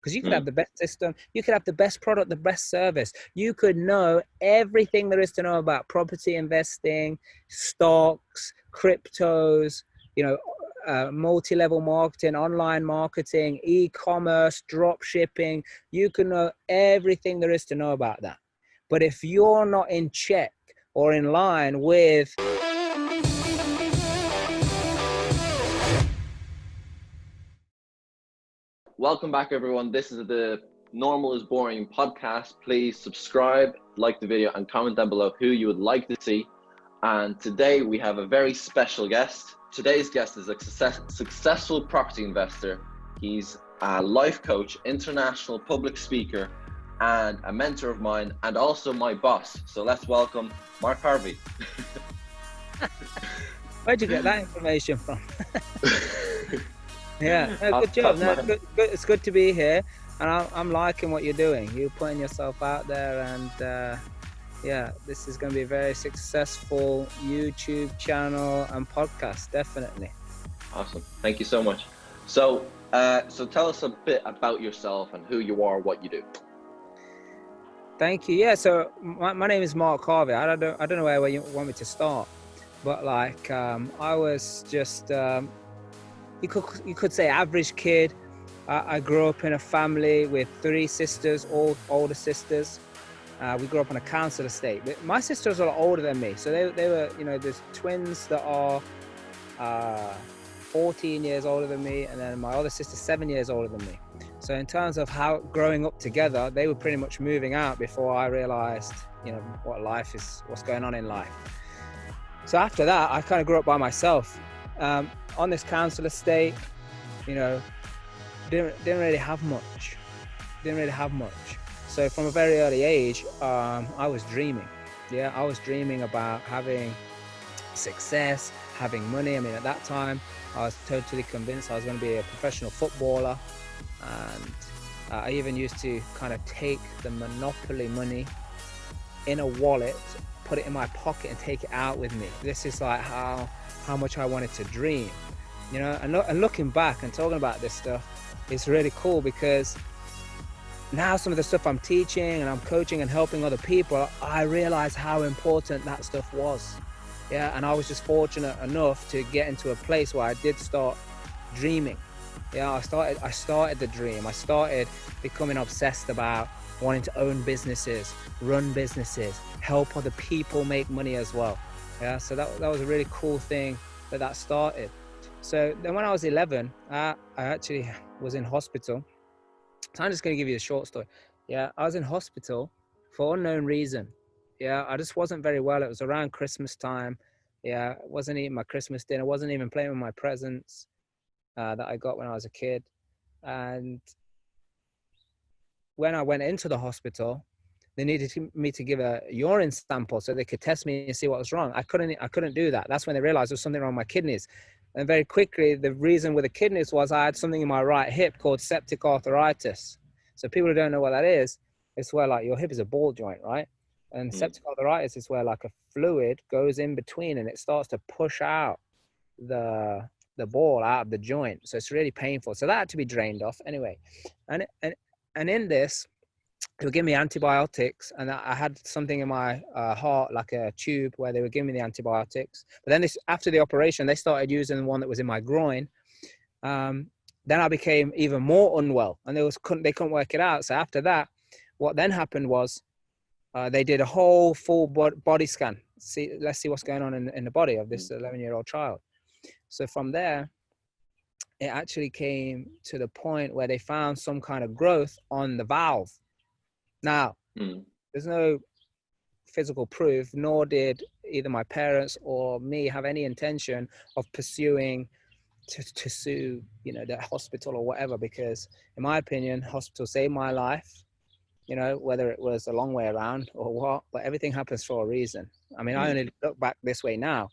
Because you could have the best system, you could have the best product, the best service. You could know everything there is to know about property investing, stocks, cryptos, you know, multi-level marketing, online marketing, e-commerce, drop shipping. You can know everything there is to know about that. But if you're not in check or in line with Welcome back, everyone. This is the Normal is Boring podcast. Please subscribe, like the video, and comment down below who you would like to see. And today we have a very special guest. Today's guest is a successful property investor. He's a life coach, international public speaker, and a mentor of mine, and also my boss. So let's welcome Mark Harvey. Where'd you get that information from? Yeah, no, good job. No, good. It's good to be here, and I'm liking what you're doing. You're putting yourself out there, and yeah, this is going to be a very successful YouTube channel and podcast, definitely. Awesome. Thank you so much. So tell us a bit about yourself and who you are, what you do. Thank you. Yeah, so my name is Mark Harvey. I don't know where you want me to start, but like I was just you could say average kid. I grew up in a family with 3 sisters, all older sisters. We grew up on a council estate. But my sisters are a lot older than me, so they were, you know, there's twins that are 14 years older than me, and then my other sister 7 years older than me. So in terms of how growing up together, they were pretty much moving out before I realized, you know, what's going on in life. So after that, I kind of grew up by myself. On this council estate, you know, didn't really have much. So from a very early age, I was dreaming. Yeah, I was dreaming about having success, having money. I mean, at that time, I was totally convinced I was going to be a professional footballer. And I even used to kind of take the Monopoly money in a wallet, put it in my pocket and take it out with me. This is like how much I wanted to dream, you know. And looking back and talking about this stuff, it's really cool, because now some of the stuff I'm teaching and I'm coaching and helping other people, I realize how important that stuff was. Yeah, and I was just fortunate enough to get into a place where I did start dreaming. Yeah, I started the dream. I started becoming obsessed about wanting to own businesses, run businesses, help other people make money as well. Yeah, so that was a really cool thing that started. So then when I was 11, I actually was in hospital. So I'm just going to give you a short story. Yeah, I was in hospital for unknown reason. Yeah, I just wasn't very well. It was around Christmas time. Yeah, I wasn't eating my Christmas dinner. Wasn't even playing with my presents that I got when I was a kid. And when I went into the hospital, they needed me to give a urine sample so they could test me and see what was wrong. I couldn't do that. That's when they realized there was something wrong with my kidneys. And very quickly, the reason with the kidneys was I had something in my right hip called septic arthritis. So people who don't know what that is, it's where like your hip is a ball joint, right? And septic arthritis is where like a fluid goes in between and it starts to push out the ball out of the joint. So it's really painful. So that had to be drained off anyway. And in this, they were giving me antibiotics, and I had something in my heart, like a tube, where they were giving me the antibiotics. But then after the operation, they started using one that was in my groin. Then I became even more unwell, and they couldn't work it out. So after that, what then happened was they did a whole full body scan. Let's see what's going on in the body of this 11-year-old child. So from there, it actually came to the point where they found some kind of growth on the valve. Now, there's no physical proof, nor did either my parents or me have any intention of pursuing to sue, you know, the hospital or whatever, because in my opinion, hospital saved my life, you know, whether it was a long way around or what, but everything happens for a reason. I mean, I only look back this way now.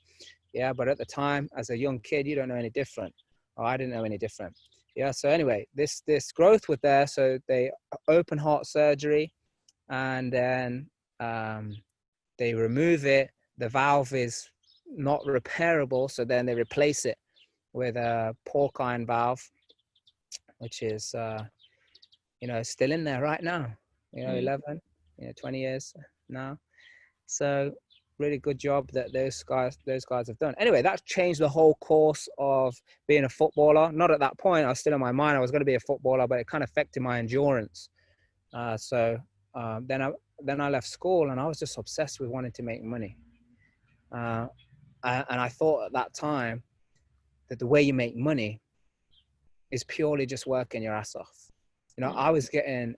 Yeah, but at the time, as a young kid, you don't know any different, or I didn't know any different. Yeah, so anyway, this growth was there, so they open heart surgery, and then they remove it. The valve is not repairable, so then they replace it with a porcine valve, which is still in there right now, 11, 20 years now. So really good job that those guys have done. Anyway, that changed the whole course of being a footballer. Not at that point, I was still in my mind I was going to be a footballer, but it kind of affected my endurance. Then I left school, and I was just obsessed with wanting to make money. And I thought at that time that the way you make money is purely just working your ass off. I was getting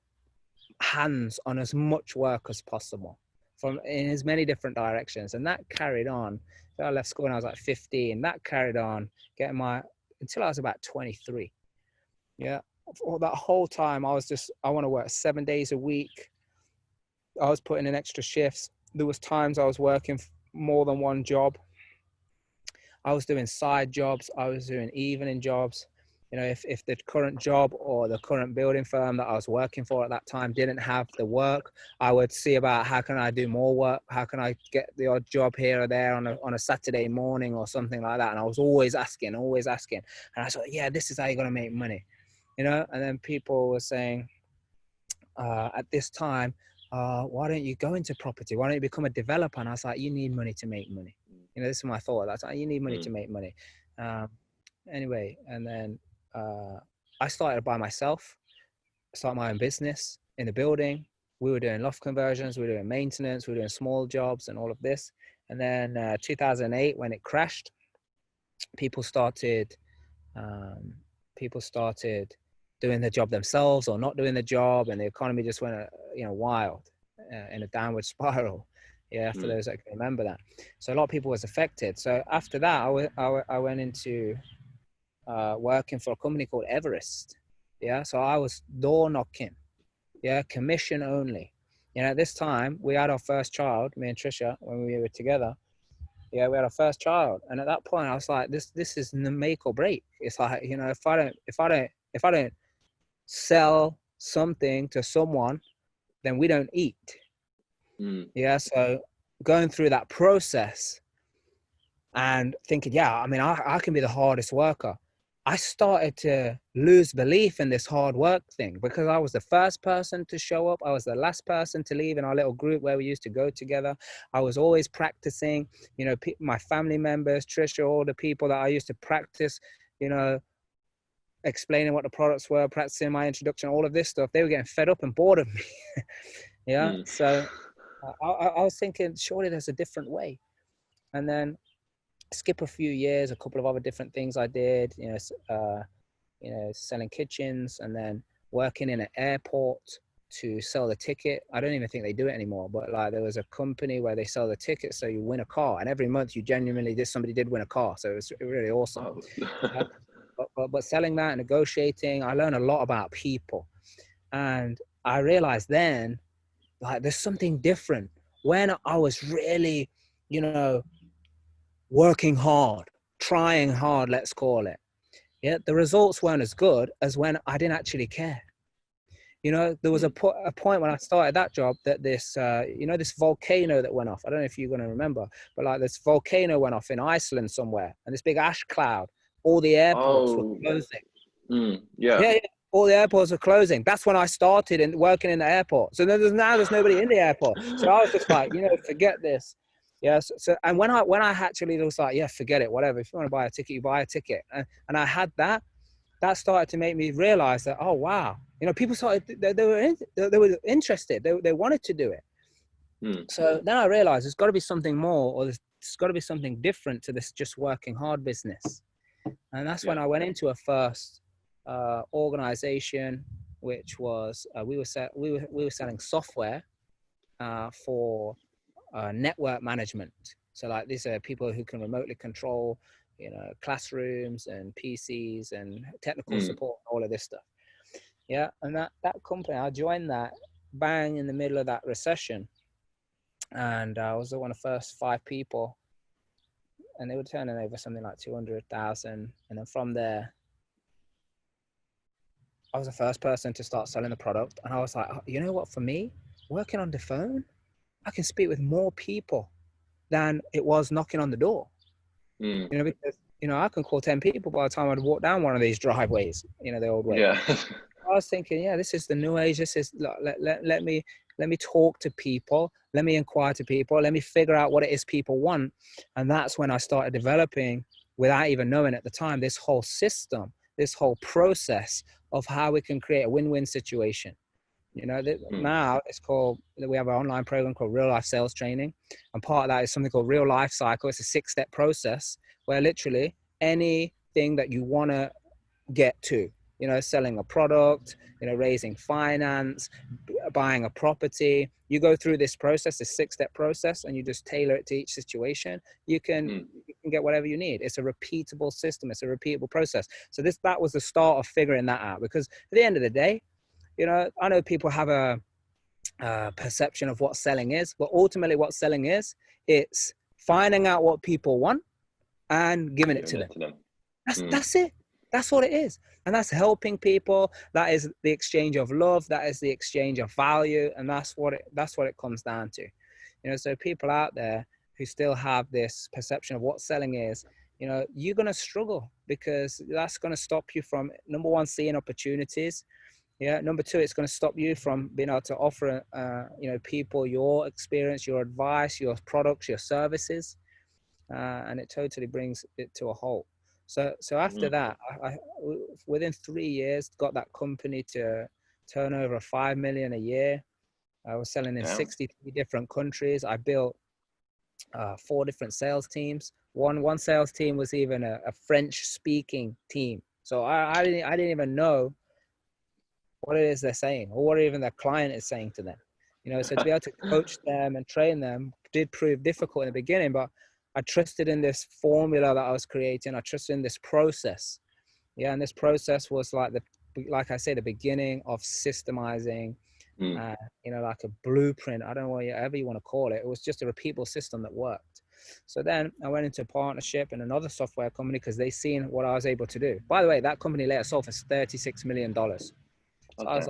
hands on as much work as possible from in as many different directions, and that carried on. So I left school when I was like 15. That carried on until I was about 23. Yeah, for that whole time I want to work 7 days a week. I was putting in extra shifts. There was times I was working more than one job. I was doing side jobs. I was doing evening jobs. If the current job or the current building firm that I was working for at that time didn't have the work, I would see about how can I do more work? How can I get the odd job here or there on a Saturday morning or something like that? And I was always asking. And I thought, yeah, this is how you're going to make money, And then people were saying at this time, why don't you go into property? Why don't you become a developer? And I was like, you need money to make money. This is my thought. That's you need money to make money. Anyway, and then I started by myself. I started my own business in the building. We were doing loft conversions. We were doing maintenance. We were doing small jobs and all of this. And then 2008, when it crashed, people started doing the job themselves or not doing the job, and the economy just went wild in a downward spiral. For those that can remember that. So a lot of people was affected. So after that, I went into working for a company called Everest. So I was door knocking. Commission only. At this time we had our first child, me and Trisha, when we were together. We had our first child, and at that point I was like, this is the make or break. It's like, if I don't sell something to someone, then we don't eat. So going through that process and thinking, I can be the hardest worker. I started to lose belief in this hard work thing because I was the first person to show up. I was the last person to leave in our little group where we used to go together. I was always practicing, my family members, Trisha, all the people that I used to practice, explaining what the products were, practicing my introduction, all of this stuff. They were getting fed up and bored of me. So I was thinking, surely there's a different way. And then skip a few years, a couple of other different things I did, selling kitchens, and then working in an airport to sell the ticket. I don't even think they do it anymore, but like there was a company where they sell the tickets, so you win a car, and every month you genuinely somebody did win a car, so it was really awesome. But selling that, negotiating, I learned a lot about people, and I realized then, like, there's something different when I was really, working hard, trying hard, let's call it. The results weren't as good as when I didn't actually care. There was a point when I started that job that this volcano that went off. I don't know if you're going to remember, but like this volcano went off in Iceland somewhere, and this big ash cloud. All the airports were closing. All the airports were closing. That's when I started working in the airport. So there's nobody in the airport. So I was just like, forget this. So and when I actually was like, forget it, whatever. If you want to buy a ticket, you buy a ticket. And I had that started to make me realize that, oh wow, people started, they were interested. They wanted to do it. So then I realized there's got to be something more, or there's got to be something different to this just working hard business. And that's when I went into a first organization, which was we were selling software for network management. So like these are people who can remotely control, classrooms and PCs and technical support, all of this stuff. And that company, I joined that bang in the middle of that recession, and I was one of the first 5 people, and they were turning over something like 200,000. And then from there, I was the first person to start selling the product. And I was like, you know what, for me, working on the phone, I can speak with more people than it was knocking on the door. Because, I can call 10 people by the time I'd walk down one of these driveways, the old way. I was thinking, yeah, this is the new age. This is let me talk to people. Let me inquire to people. Let me figure out what it is people want. And that's when I started developing, without even knowing at the time, this whole system, this whole process of how we can create a win-win situation. You know, now it's called, we have an online program called Real Life Sales Training. And part of that is something called Real Life Cycle. It's a 6-step process where literally anything that you want to get to, you know, selling a product, you know, raising finance, buying a property, you go through this process, this 6-step process, and you just tailor it to each situation. You can get whatever you need. It's a repeatable system. It's a repeatable process. So that was the start of figuring that out, because at the end of the day, you know, I know people have a perception of what selling is, but ultimately what selling is, it's finding out what people want and giving it to them. That's it. That's what it is. And that's helping people. That is the exchange of love. That is the exchange of value. And that's what it comes down to. You know, so people out there who still have this perception of what selling is, you know, you're going to struggle, because that's going to stop you from, number one, seeing opportunities. Yeah. Number two, it's going to stop you from being able to offer, you know, people your experience, your advice, your products, your services. And it totally brings it to a halt. So after that, I within 3 years, got that company to turn over 5 million a year. I was selling in 63 different countries. I built 4 different sales teams. One sales team was even a French speaking team. So I didn't even know what it is they're saying, or what even their client is saying to them. You know, so to be able to coach them and train them did prove difficult in the beginning, but I trusted in this formula that I was creating. I trusted in this process. Yeah. And this process was like I say, the beginning of systemizing, you know, like a blueprint. I don't know whatever you want to call it. It was just a repeatable system that worked. So then I went into a partnership in another software company, because they seen what I was able to do. By the way, that company later sold for $36 million. So I was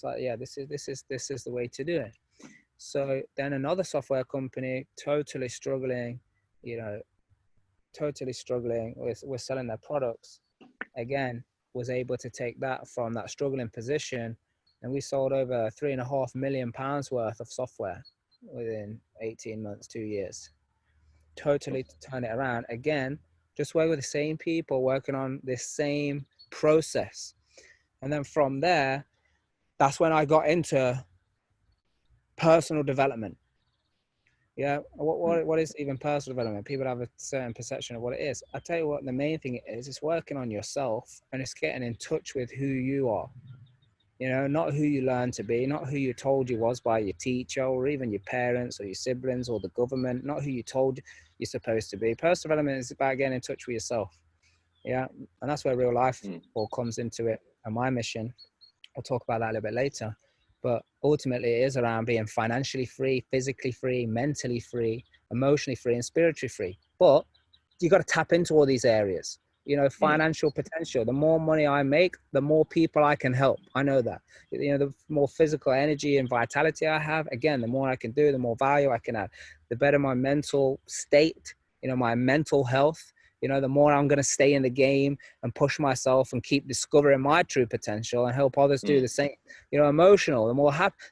like, yeah, this is the way to do it. So then another software company, totally struggling with selling their products, again, was able to take that from that struggling position, and we sold over £3.5 million worth of software within 18 months, 2 years. Totally to turn it around. Again, just work with the same people working on this same process. And then from there, that's when I got into personal development. Yeah. What is even personal development? People have a certain perception of what it is. I tell you what, the main thing is, it's working on yourself, and it's getting in touch with who you are. You know, not who you learn to be, not who you told you was by your teacher, or even your parents or your siblings or the government, not who you told you're supposed to be. Personal development is about getting in touch with yourself. Yeah. And that's where real life all comes into it. And my mission, I'll talk about that a little bit later, but ultimately it is around being financially free, physically free, mentally free, emotionally free, and spiritually free. But you got to tap into all these areas. You know, financial potential. The more money I make, the more people I can help. I know that. You know, the more physical energy and vitality I have, again, the more I can do, the more value I can add. The better my mental state, you know, my mental health, you know, the more I'm going to stay in the game and push myself and keep discovering my true potential and help others do the same. You know, emotional, the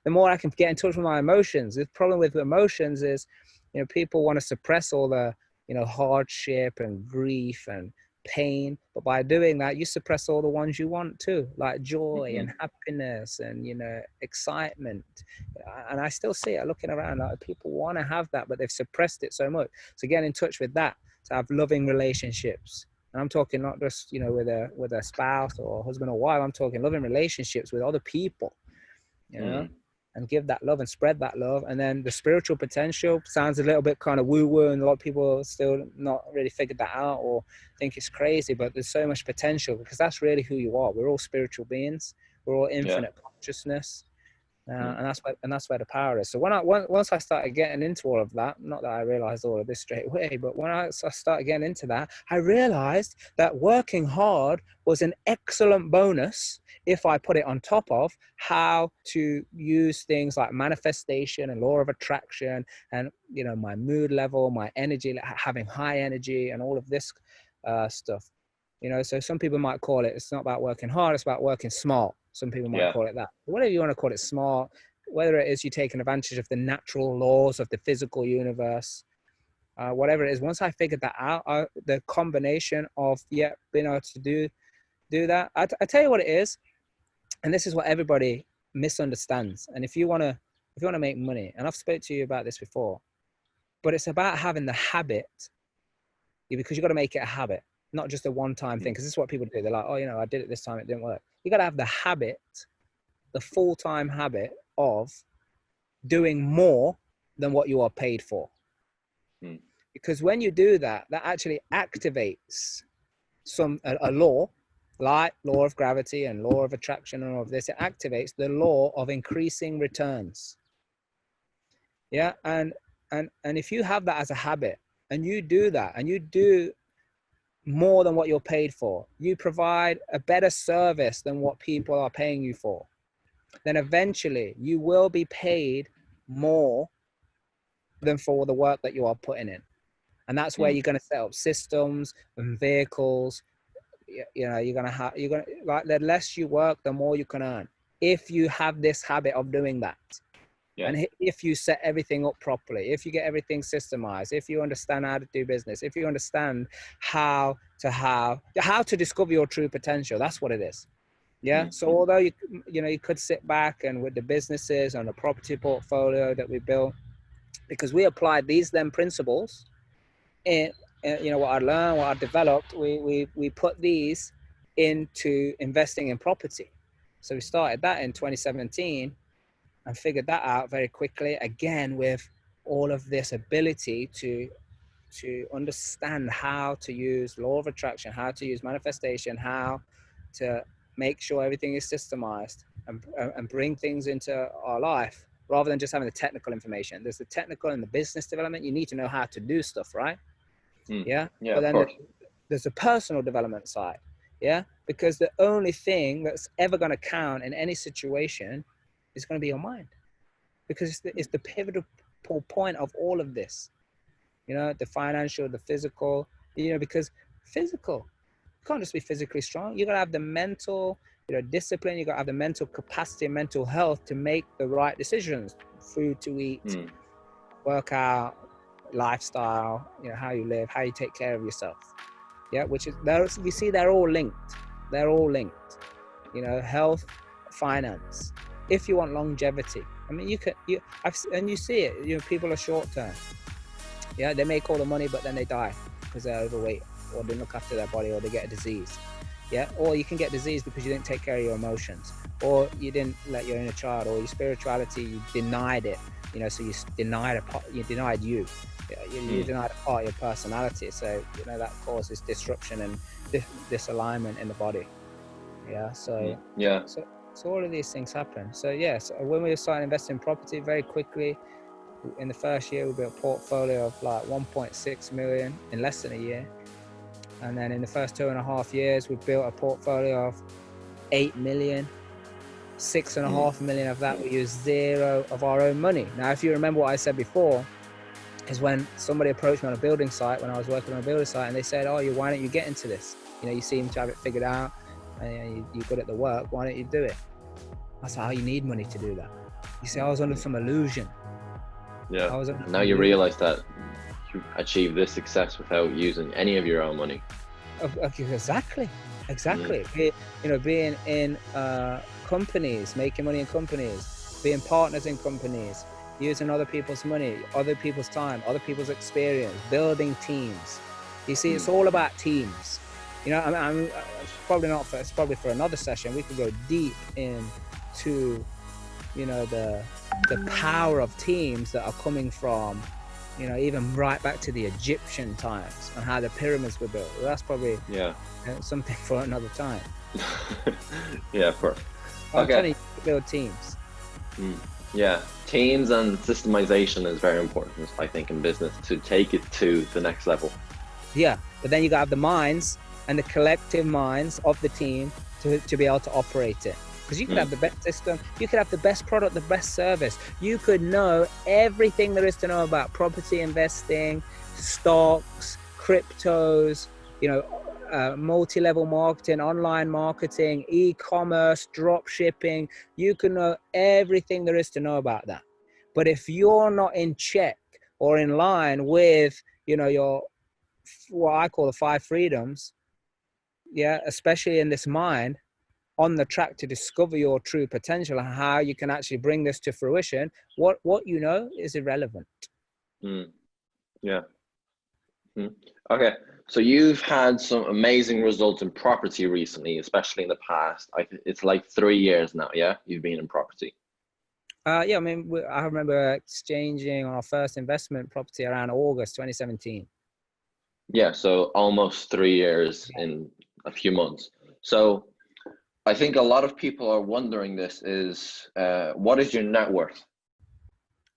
more I can get in touch with my emotions. The problem with emotions is, you know, people want to suppress all the, you know, hardship and grief and pain, but by doing that, you suppress all the ones you want too, like joy and happiness and, you know, excitement. And I still see it looking around, like people want to have that, but they've suppressed it so much. So get in touch with that, to have loving relationships. And I'm talking not just, you know, with a spouse or husband or wife. I'm talking loving relationships with other people, you know, and give that love and spread that love. And then the spiritual potential sounds a little bit kind of woo-woo, and a lot of people still not really figured that out or think it's crazy, but there's so much potential, because that's really who you are. We're all spiritual beings. We're all infinite consciousness. And that's where the power is. So once I started getting into all of that, not that I realized all of this straight away, but when I started getting into that, I realized that working hard was an excellent bonus if I put it on top of how to use things like manifestation and law of attraction and, you know, my mood level, my energy, having high energy and all of this stuff. You know, so some people might call it, it's not about working hard, it's about working smart. Some people might call it that. Whatever you want to call it, smart, whether it is you taking advantage of the natural laws of the physical universe, whatever it is. Once I figured that out, the combination of, being able to do that, I tell you what it is, and this is what everybody misunderstands. And if you want to make money, and I've spoke to you about this before, but it's about having the habit, because you got to make it a habit, not just a one-time thing. Because this is what people do. They're like, oh, I did it this time, it didn't work. You got to have the habit, the full-time habit of doing more than what you are paid for. Because when you do that, that actually activates a law, like law of gravity and law of attraction and all of this. It activates the law of increasing returns. Yeah. And if you have that as a habit, and you do that, and you do more than what you're paid for, you provide a better service than what people are paying you for, then eventually you will be paid more than for the work that you are putting in. And that's where you're going to set up systems and vehicles. You're going to like, the less you work, the more you can earn, if you have this habit of doing that. And if you set everything up properly, if you get everything systemized, if you understand how to do business, if you understand how to discover your true potential, that's what it is. Yeah. So although you could sit back and with the businesses and the property portfolio that we built, because we applied these principles in, what I learned, what I developed, we put these into investing in property. So we started that in 2017 and figured that out very quickly, again, with all of this ability to understand how to use law of attraction, how to use manifestation, how to make sure everything is systemized and bring things into our life, rather than just having the technical information. There's the technical and the business development. You need to know how to do stuff, right? Yeah. But then there's the personal development side. Yeah. Because the only thing that's ever going to count in any situation is going to be your mind, because it's the pivotal point of all of this. The financial, the physical, because physical, you can't just be physically strong. You got to have the mental, discipline. You got to have the mental capacity and mental health to make the right decisions, food to eat, work out, lifestyle, how you live, how you take care of yourself. Yeah. Which is, we see they're all linked. They're all linked, health, finance. If you want longevity, I mean, and you see it, people are short term. Yeah, they make all the money, but then they die because they're overweight, or they look after their body, or they get a disease. Yeah, or you can get disease because you didn't take care of your emotions, or you didn't let your inner child, or your spirituality, you denied it. So you denied you denied you. You denied a part of your personality. So that causes disruption and disalignment in the body. Yeah. So yeah. So all of these things happen. So yes, when we started investing in property, very quickly, in the first year, we built a portfolio of like 1.6 million in less than a year. And then in the first 2.5 years, we built a portfolio of 8 million. 6.5 million of that, we used zero of our own money. Now, if you remember what I said before, is when somebody approached me on a building site, when I was working on a building site, and they said, oh, why don't you get into this? You seem to have it figured out, and you're good at the work, why don't you do it? I said, you need money to do that. You see, I was under some illusion. Yeah. Now you realize that you achieve this success without using any of your own money. Exactly. Being in companies, making money in companies, being partners in companies, using other people's money, other people's time, other people's experience, building teams. You see, it's all about teams. It's probably for another session. We could go deep into, the power of teams that are coming from, even right back to the Egyptian times and how the pyramids were built. That's probably something for another time. Yeah, of course. I'm telling you to build teams. Yeah, teams and systemization is very important, I think, in business, to take it to the next level. Yeah, but then you got to have the minds and the collective minds of the team to be able to operate it. Because you could have the best system, you could have the best product, the best service. You could know everything there is to know about property investing, stocks, cryptos, multi-level marketing, online marketing, e-commerce, drop shipping. You can know everything there is to know about that. But if you're not in check or in line with, your, what I call the 5 freedoms, yeah, especially in this mind, on the track to discover your true potential and how you can actually bring this to fruition, what you know is irrelevant. Yeah. Okay, so you've had some amazing results in property recently, especially in the past. It's like 3 years now, yeah? You've been in property. Yeah, I mean, I remember exchanging on our first investment property around August 2017. Yeah, so almost 3 years in a few months. So I think a lot of people are wondering this is, what is your net worth?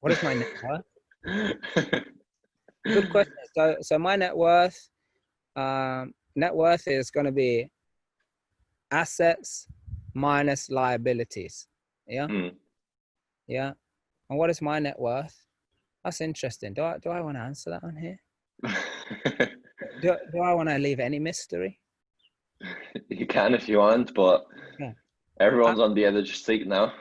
What is my net worth? Good question. So my net worth is going to be assets minus liabilities. Yeah. Yeah. And what is my net worth? That's interesting. Do I want to answer that on here? Do I want to leave any mystery? You can if you want, but yeah. Everyone's on the edge of your seat now.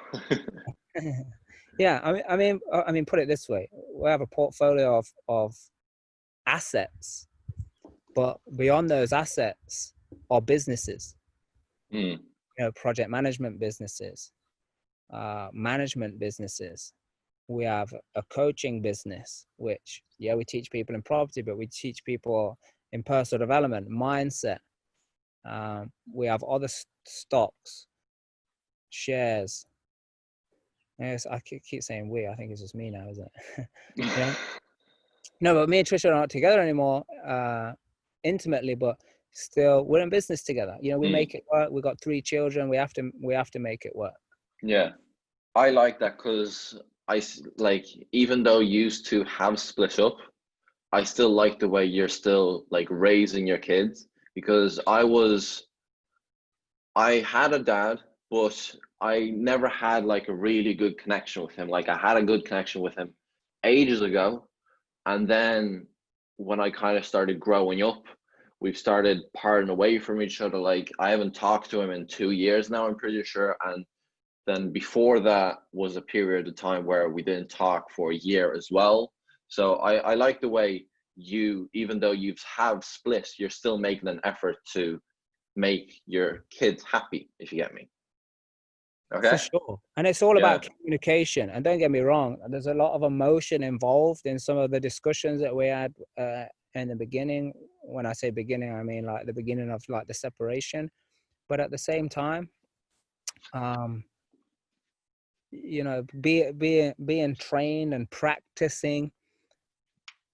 Yeah, I mean, put it this way: we have a portfolio of assets, but beyond those assets are businesses. Project management businesses, management businesses. We have a coaching business, which we teach people in property, but we teach people in personal development, mindset. We have other stocks, shares. Yes, I keep saying we. I think it's just me now, isn't it? Yeah. No, but me and Trisha are not together anymore, intimately, but still we're in business together. We make it work. We got 3 children. We have to make it work. Yeah, I like that because even though you used to have split up, I still like the way you're still like raising your kids, because I had a dad, but I never had like a really good connection with him. Like I had a good connection with him ages ago. And then when I kind of started growing up, we've started parting away from each other. Like I haven't talked to him in 2 years now, I'm pretty sure. And then before that was a period of time where we didn't talk for a year as well. So I like the way you, even though you have split, you're still making an effort to make your kids happy, if you get me. Okay. For sure. And it's all about communication. And don't get me wrong, there's a lot of emotion involved in some of the discussions that we had in the beginning. When I say beginning, I mean like the beginning of like the separation. But at the same time, being trained and practicing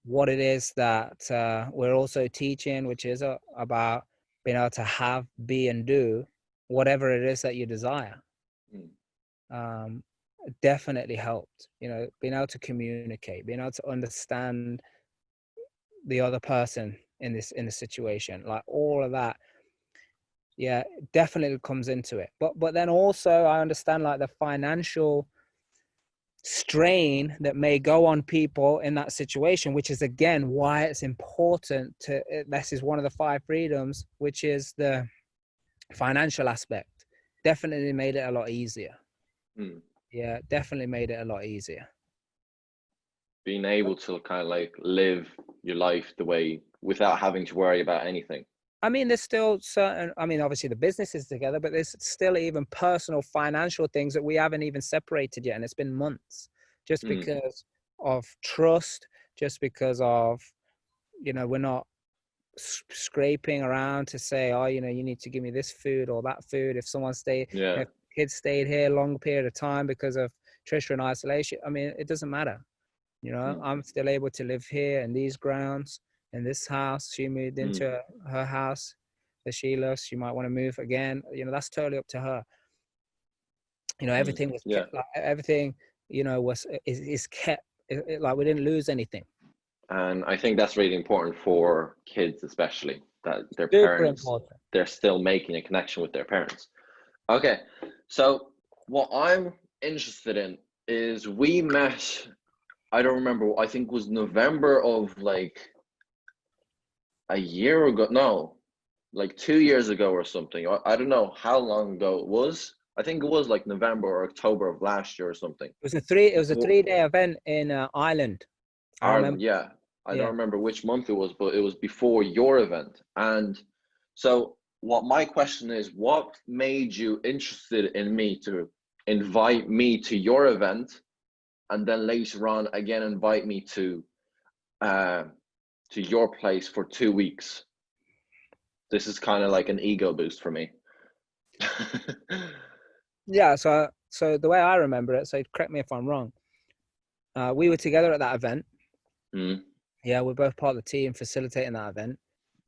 what it is that we're also teaching, which is about being able to have, be, and do whatever it is that you desire. Definitely helped. Being able to communicate, being able to understand the other person in the situation, like all of that. Yeah, definitely comes into it. But then also I understand like the financial strain that may go on people in that situation, which is again why it's important to, this is one of the 5 freedoms, which is the financial aspect. Definitely made it a lot easier. Yeah, definitely made it a lot easier. Being able to kind of like live your life the way without having to worry about anything. I mean, there's still certain, obviously the business is together, but there's still even personal financial things that we haven't even separated yet. And it's been months just because of trust, just because of, we're not scraping around to say, oh, you need to give me this food or that food. If someone if kids stayed here a long period of time because of Trisha and isolation, it doesn't matter. I'm still able to live here in these grounds, in this house. She moved into her house that she loves. She might want to move again. That's totally up to her. Everything was kept, like, everything, is kept, like we didn't lose anything. And I think that's really important for kids, especially that their Super parents, important. They're still making a connection with their parents. Okay, so what I'm interested in is we met, I don't remember, I think it was November of like a year ago. No, like 2 years ago or something. I don't know how long ago it was. I think it was like November or October of last year or something. It was a 3-day event in Ireland. I Ireland, remember. yeah. I don't Yeah. remember which month it was, but it was before your event. And so what my question is, what made you interested in me to invite me to your event, and then later on again invite me to your place for 2 weeks? This is kind of like an ego boost for me. Yeah. So the way I remember it, so correct me if I'm wrong. We were together at that event. Mm, Yeah, we're both part of the team facilitating that event.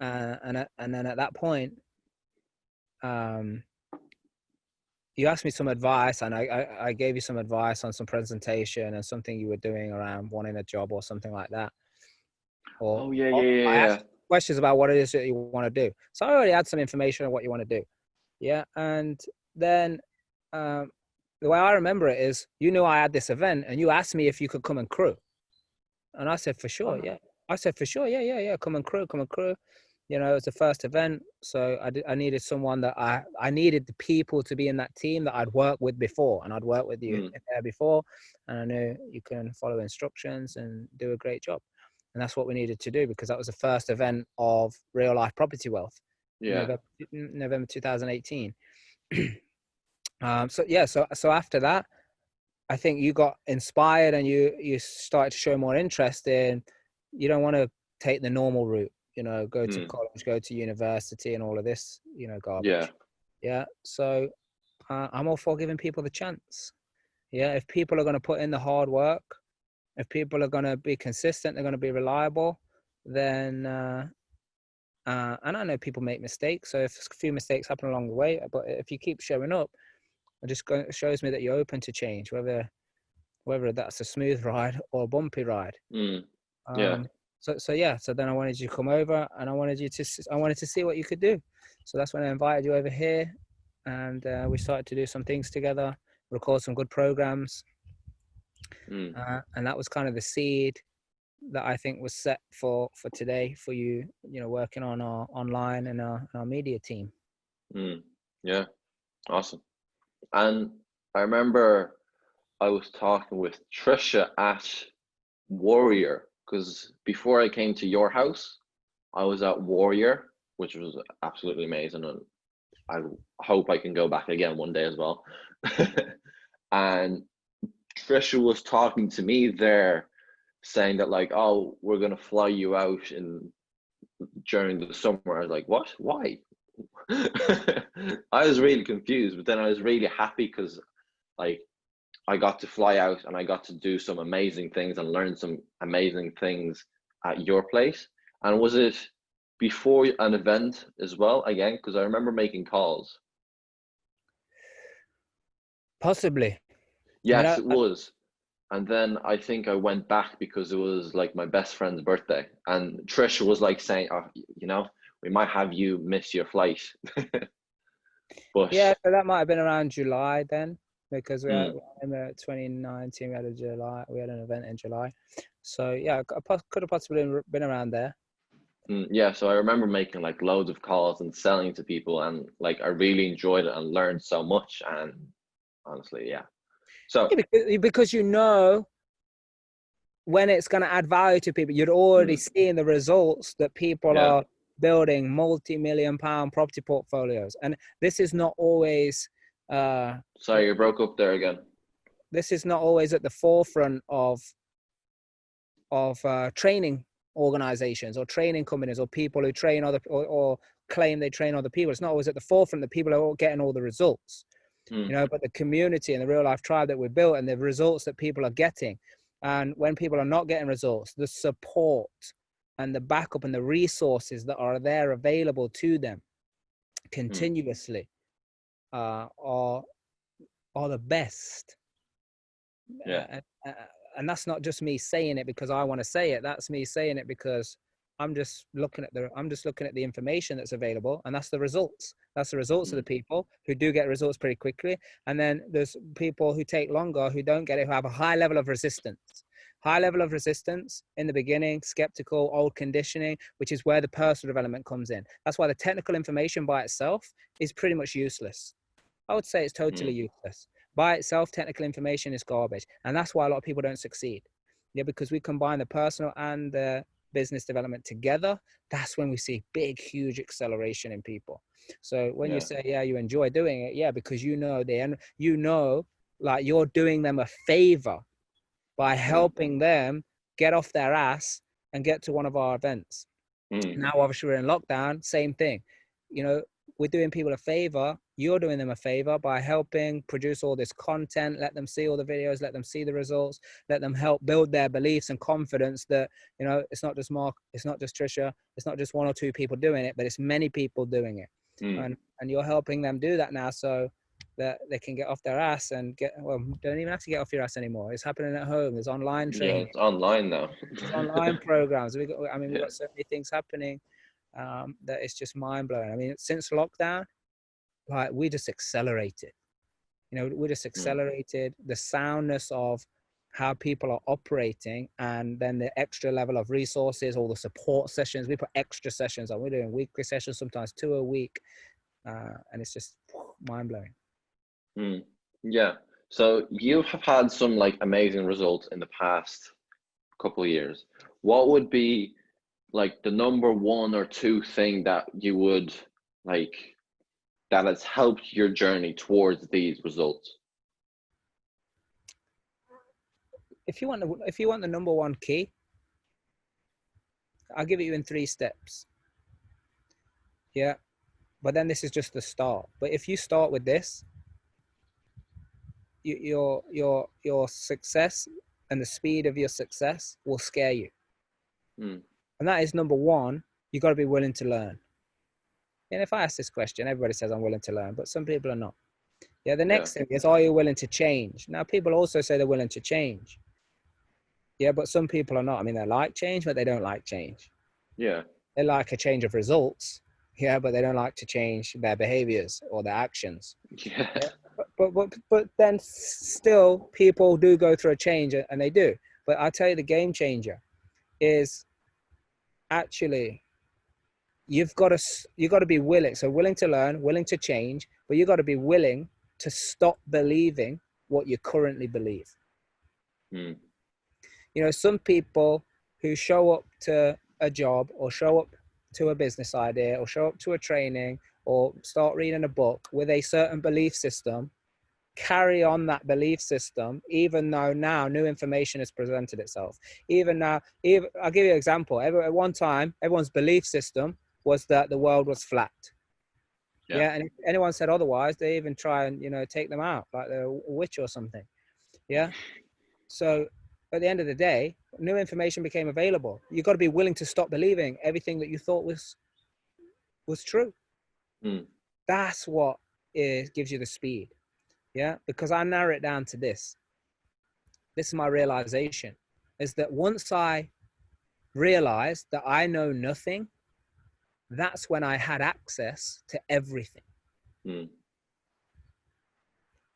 And then at that point, um, you asked me some advice, and I gave you some advice on some presentation and something you were doing around wanting a job or something like that. oh yeah, Or yeah, yeah, I yeah. asked questions about what it is that you want to do. So I already had some information on what you want to do. Yeah. And then um, the way I remember it is you knew I had this event and you asked me if you could come and crew. And I said, for sure. Yeah. I said, for sure. Yeah, yeah, yeah. Come and crew, come and crew. You know, it's the first event. So I needed someone that I needed the people to be in that team that I'd worked with before. And I'd worked with you Mm, there before. And I knew you can follow instructions and do a great job. And that's what we needed to do because that was the first event of real life property wealth, yeah. November 2018. So after that, I think you got inspired and you started to show more interest in, you don't want to take the normal route, you know, go to Mm, college, go to university and all of this, you know, yeah. garbage. Yeah. So I'm all for giving people the chance. Yeah. If people are going to put in the hard work, if people are going to be consistent, they're going to be reliable, then, and I know people make mistakes. So if a few mistakes happen along the way, but if you keep showing up, it shows me that you're open to change, whether that's a smooth ride or a bumpy ride. Mm, yeah. Um, so yeah. So then I wanted you to come over, and I wanted to see what you could do. So that's when I invited you over here, and we started to do some things together, record some good programs, Mm, and that was kind of the seed that I think was set for today for you. You know, working on our online and our media team. mm, yeah. Awesome. And I remember I was talking with Trisha at Warrior because before I came to your house, I was at Warrior, which was absolutely amazing, and I hope I can go back again one day as well. And Trisha was talking to me there, saying that like, oh, we're gonna fly you out in during the summer. I was like, what? Why? I was really confused, but then I was really happy because like I got to fly out and I got to do some amazing things and learn some amazing things at your place. And was it before an event as well? Again, because I remember making calls. Possibly. I mean, Yes, it was. And then I think I went back because it was like my best friend's birthday. And Trisha was like saying, oh, you know, we might have you miss your flight. yeah. But So that might have been around July then, because we had mm, in 2019 we had an event in July. So yeah, could have possibly been around there. yeah, so I remember making like loads of calls and selling to people, and like I really enjoyed it and learned so much. And honestly, yeah. So, Yeah, because you know when it's going to add value to people, you're already mm, seeing the results that people yeah. are building multi-million-pound property portfolios, and this is not always Sorry, you broke up there again. this is not always at the forefront of training organizations or training companies or people who train or claim they train other people. It's not always at the forefront that people are all getting all the results, Mm, you know, but the community and the real life tribe that we built and the results that people are getting. And when people are not getting results, the support and the backup and the resources that are there available to them mm, continuously are the best. yeah. Uh, uh, and that's not just me saying it because I want to say it. That's me saying it because I'm just looking at the information that's available, and that's the results. That's the results of the Mm, people who do get results pretty quickly, and then there's people who take longer, who don't get it, who have a high level of resistance. High level of resistance in the beginning, skeptical, old conditioning, which is where the personal development comes in. That's why the technical information by itself is pretty much useless. I would say it's totally useless. By itself, technical information is garbage. And that's why a lot of people don't succeed. Yeah, because we combine the personal and the business development together. That's when we see big, huge acceleration in people. So when you say, yeah, you enjoy doing it, yeah, because you know, like you're doing them a favor by helping them get off their ass and get to one of our events. Now, obviously, we're in lockdown, same thing. You know, we're doing people a favor. You're doing them a favor by helping produce all this content, let them see all the videos, let them see the results, let them help build their beliefs and confidence that, you know, it's not just Mark, it's not just Trisha, it's not just one or two people doing it, but it's many people doing it. And you're helping them do that now so that they can get off their ass and don't even have to get off your ass anymore. It's happening at home. There's online training. Yeah, it's online now. There's online programs. We've got so many things happening that it's just mind blowing. I mean, since lockdown, like we just accelerated. You know, we just accelerated the soundness of how people are operating, and then the extra level of resources, all the support sessions. We put extra sessions on. We're doing weekly sessions, sometimes 2 a week, and it's just mind blowing. Yeah. So you have had some like amazing results in the past couple of years. What would be like the number one or two thing that you would like that has helped your journey towards these results? If you want the number one key, I'll give it you in 3 steps. Yeah. But then this is just the start. But if you start with this, your success and the speed of your success will scare you. And that is number one, you got to be willing to learn. And if I ask this question, everybody says I'm willing to learn, but some people are not. Yeah. The next thing is, are you willing to change? Now, people also say they're willing to change. Yeah. But some people are not. I mean, they like change, but they don't like change. Yeah. They like a change of results. Yeah. But they don't like to change their behaviors or their actions. Yeah. But then still people do go through a change, and they do. But I'll tell you, the game changer is actually you've got to be willing. So willing to learn, willing to change, but you've got to be willing to stop believing what you currently believe. You know, some people who show up to a job or show up to a business idea or show up to a training or start reading a book with a certain belief system, carry on that belief system, even though now new information has presented itself. I'll give you an example. At one time, everyone's belief system was that the world was flat. Yeah. And if anyone said otherwise, they even try and, you know, take them out like they're a witch or something. Yeah. So at the end of the day, new information became available. You've got to be willing to stop believing everything that you thought was true. That's what gives you the speed. Yeah, because I narrow it down to this. This is my realization, is that once I realized that I know nothing, that's when I had access to everything.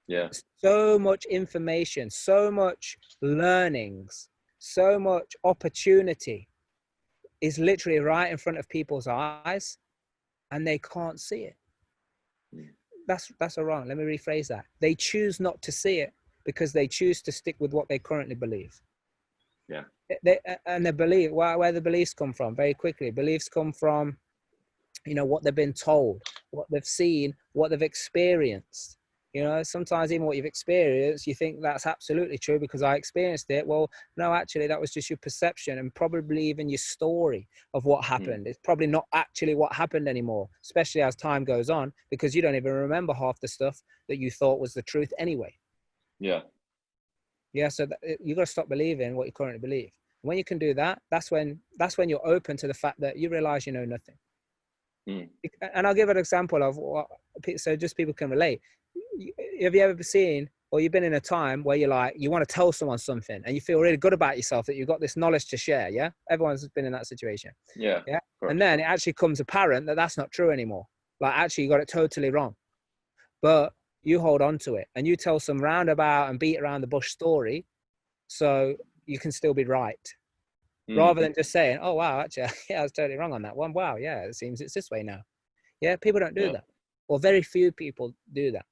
Yeah. So much information, so much learnings, so much opportunity is literally right in front of people's eyes, and they can't see it. That's wrong. Let me rephrase that. They choose not to see it because they choose to stick with what they currently believe. Yeah. And the belief, where the beliefs come from, very quickly, beliefs come from, you know, what they've been told, what they've seen, what they've experienced. You know, sometimes even what you've experienced, you think that's absolutely true because I experienced it. Well, no, actually, that was just your perception and probably even your story of what happened. It's probably not actually what happened anymore, especially as time goes on, because you don't even remember half the stuff that you thought was the truth anyway. Yeah. Yeah. So you got to stop believing what you currently believe. When you can do that, that's when you're open to the fact that you realize you know nothing. And I'll give an example of what, so just people can relate. Have you ever seen, or you've been in a time where you're like, you want to tell someone something and you feel really good about yourself that you've got this knowledge to share? Yeah. Everyone's been in that situation. Yeah. Yeah. And then it actually comes apparent that that's not true anymore. Like, actually you got it totally wrong, but you hold on to it and you tell some roundabout and beat around the bush story. So you can still be right, Mm. rather than just saying, oh, wow, actually, yeah, I was totally wrong on that one. Wow, yeah, it seems it's this way now. Yeah, people don't do Yeah. that, or very few people do that.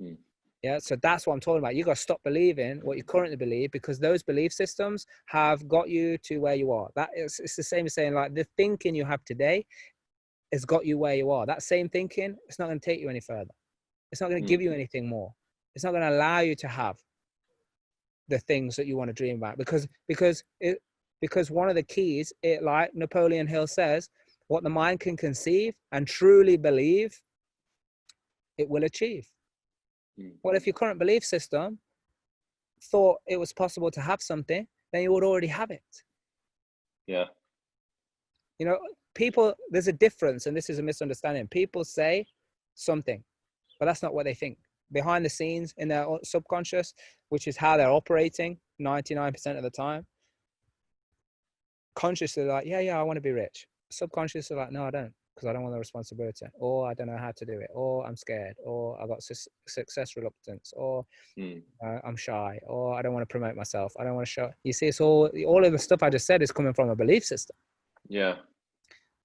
Mm. Yeah, so that's what I'm talking about. You got to stop believing what you currently believe, because those belief systems have got you to where you are. That is, it's the same as saying, like, the thinking you have today has got you where you are. That same thinking, it's not going to take you any further. It's not going to give you anything more. It's not going to allow you to have the things that you want to dream about, because one of the keys, it, like Napoleon Hill says, what the mind can conceive and truly believe, it will achieve. Well, if your current belief system thought it was possible to have something, then you would already have it. Yeah. You know, people, there's a difference, and this is a misunderstanding. People say something, but that's not what they think. Behind the scenes in their subconscious, which is how they're operating 99% of the time, consciously like, yeah, I want to be rich. Subconsciously like, no, I don't, because I don't want the responsibility, or I don't know how to do it, or I'm scared, or I got success reluctance, or I'm shy, or I don't want to promote myself. I don't want to show. You see, it's all of the stuff I just said is coming from a belief system. Yeah.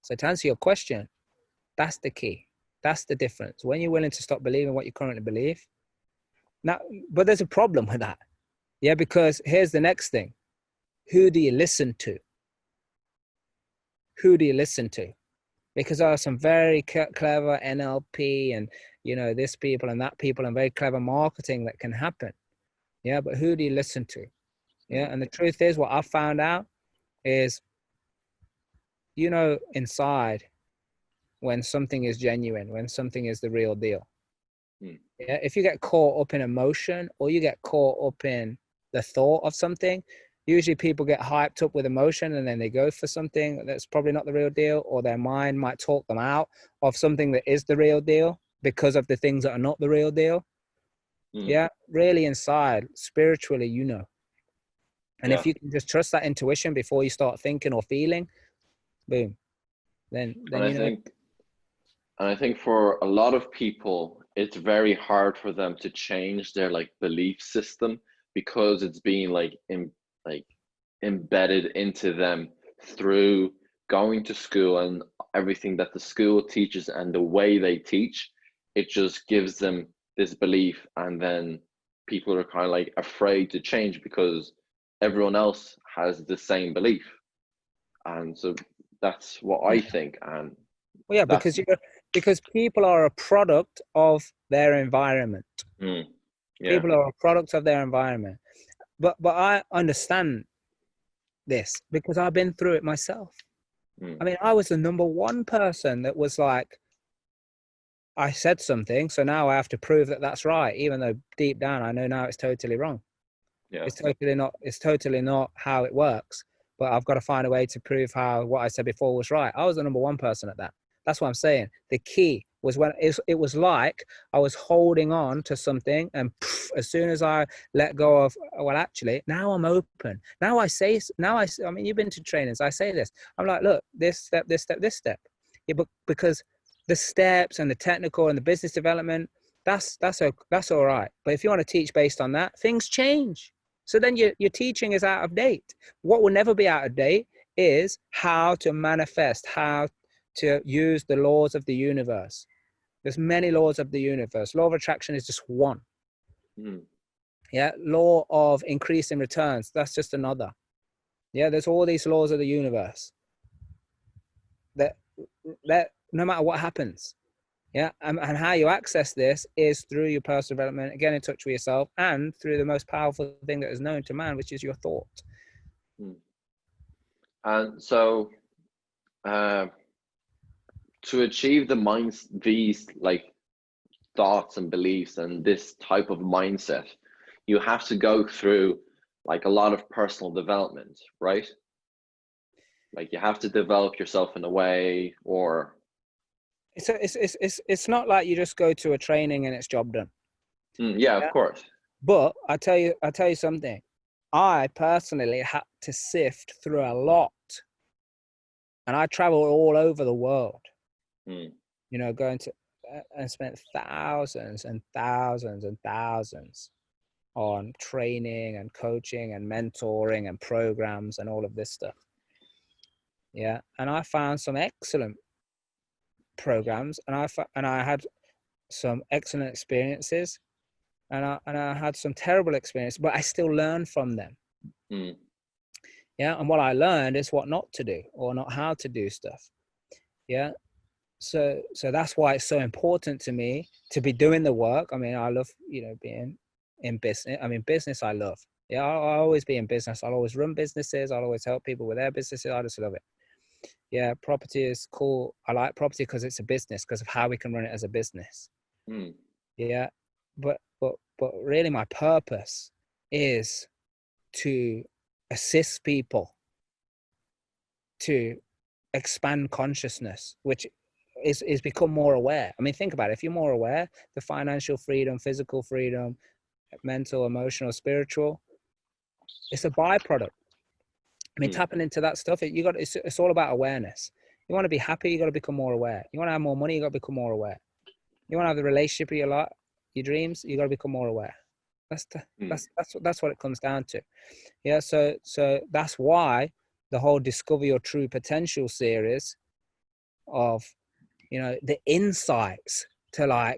So to answer your question, that's the key. That's the difference. When you're willing to stop believing what you currently believe. Now, but there's a problem with that. Yeah, because here's the next thing. Who do you listen to? Who do you listen to? Because there are some very clever NLP and, you know, this people and that people and very clever marketing that can happen. Yeah, but who do you listen to? Yeah, and the truth is, what I've found out is, you know, inside, when something is genuine, when something is the real deal. Yeah, if you get caught up in emotion, or you get caught up in the thought of something, usually people get hyped up with emotion and then they go for something that's probably not the real deal, or their mind might talk them out of something that is the real deal because of the things that are not the real deal. Yeah, really inside, spiritually, you know. And if you can just trust that intuition before you start thinking or feeling, boom, then And you know. I think for a lot of people, it's very hard for them to change their like belief system, because it's being like embedded into them through going to school and everything that the school teaches and the way they teach. It just gives them this belief, and then people are kind of like afraid to change because everyone else has the same belief. And so that's what I think. And Well, yeah, that's because people are a product of their environment. yeah. People are a product of their environment. But I understand this because I've been through it myself. I mean, I was the number one person that was like, I said something, so now I have to prove that that's right, even though deep down I know now it's totally wrong. Yeah. It's totally not how it works. But I've got to find a way to prove how what I said before was right. I was the number one person at that. That's what I'm saying. The key was when it was like I was holding on to something, and as soon as I let go of, well, actually, now I'm open. Now I mean, you've been to trainings. I say this. I'm like, look, this step, this step, this step. Yeah, but because the steps and the technical and the business development, that's all right. But if you want to teach based on that, things change. So then your teaching is out of date. What will never be out of date is how to manifest, how to use the laws of the universe. There's many laws of the universe. Law of attraction is just one. Yeah, law of increasing returns, that's just another. Yeah, there's all these laws of the universe that no matter what happens. Yeah, and how you access this is through your personal development, get in touch with yourself, and through the most powerful thing that is known to man, which is your thought. And so to achieve these like thoughts and beliefs and this type of mindset, you have to go through like a lot of personal development, right? Like you have to develop yourself in a way, or it's not like you just go to a training and it's job done. yeah, of course. But I tell you something. I personally had to sift through a lot, and I traveled all over the world. You know, going to and spent thousands and thousands and thousands on training and coaching and mentoring and programs and all of this stuff. Yeah. And I found some excellent programs, and I had some excellent experiences, and I had some terrible experiences, but I still learned from them. Mm. Yeah. And what I learned is what not to do, or not how to do stuff. Yeah. So that's why it's so important to me to be doing the work. I mean, I love, being in business. I mean, business I love. Yeah, I'll always be in business. I'll always run businesses. I'll always help people with their businesses. I just love it. Yeah, property is cool. I like property because it's a business, because of how we can run it as a business. Mm. Yeah, but really my purpose is to assist people to expand consciousness, which is become more aware. I mean, think about it. If you're more aware, the financial freedom, physical freedom, mental, emotional, spiritual, it's a byproduct. I mean, tapping into that stuff, it's all about awareness. You want to be happy, you got to become more aware. You want to have more money, you got to become more aware. You want to have the relationship of your dreams, you got to become more aware. That's what it comes down to. Yeah. So that's why the whole Discover Your True Potential series of, the insights to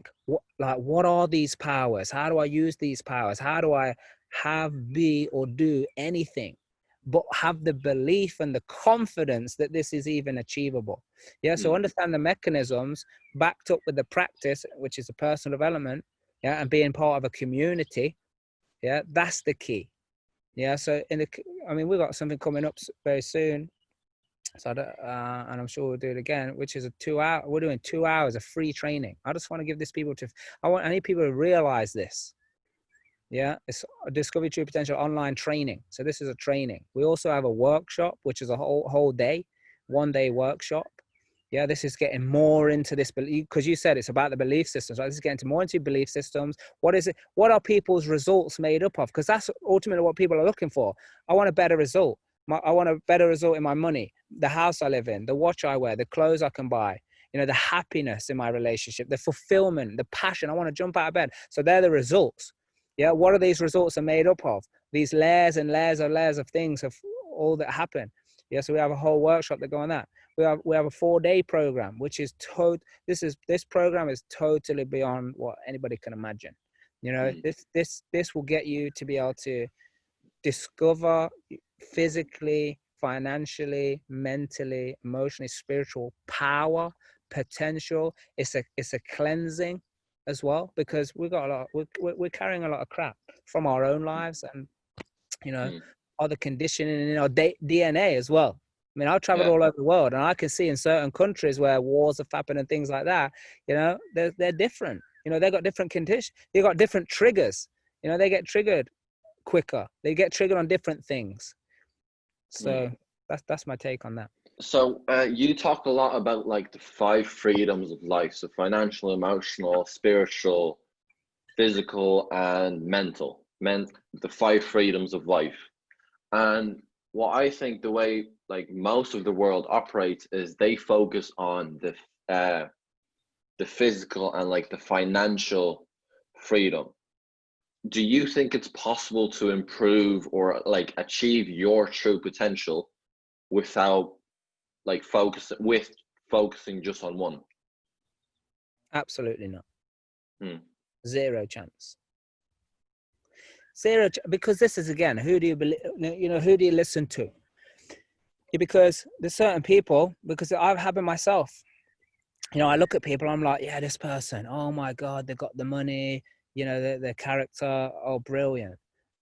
what are these powers? How do I use these powers? How do I have, be, or do anything, but have the belief and the confidence that this is even achievable? Yeah. So understand the mechanisms backed up with the practice, which is the personal development. Yeah. And being part of a community. Yeah. That's the key. Yeah. So we've got something coming up very soon. So and I'm sure we'll do it again, which is we're doing 2 hours of free training. I just want to give this I need people to realize this. Yeah. It's a Discover True Potential online training. So this is a training. We also have a workshop, which is a whole day, 1-day workshop. Yeah. This is getting more into this belief, because you said it's about the belief systems, right? This is getting more into belief systems. What is it? What are people's results made up of? Because that's ultimately what people are looking for. I want a better result. I want a better result in my money, the house I live in, the watch I wear, the clothes I can buy, the happiness in my relationship, the fulfillment, the passion. I want to jump out of bed. So they're the results. Yeah. What are these results are made up of? These layers and layers of things of all that happen. Yeah. So we have a whole workshop that go on that. We have a 4-day program, which is this program is totally beyond what anybody can imagine. This will get you to be able to discover physically, financially, mentally, emotionally, spiritual power, potential. It's a cleansing as well, because we're carrying a lot of crap from our own lives, and other conditioning in our DNA as well. I mean, I've traveled all over the world, and I can see in certain countries where wars have happened and things like that, they're different. They've got different conditions. They've got different triggers. They get triggered quicker. They get triggered on different things. So that's my take on that. So you talk a lot about like the 5 freedoms of life. So financial, emotional, spiritual, physical, and mental. The 5 freedoms of life. And what I think the way like most of the world operates is they focus on the physical and like the financial freedom. Do you think it's possible to improve or like achieve your true potential without like focusing just on one? Absolutely not. Zero chance. Because this is, again, who do you believe? Who do you listen to? Because there's certain people, because I've happened myself. I look at people, I'm like, yeah, this person, oh my God, they got the money, their character, oh, brilliant.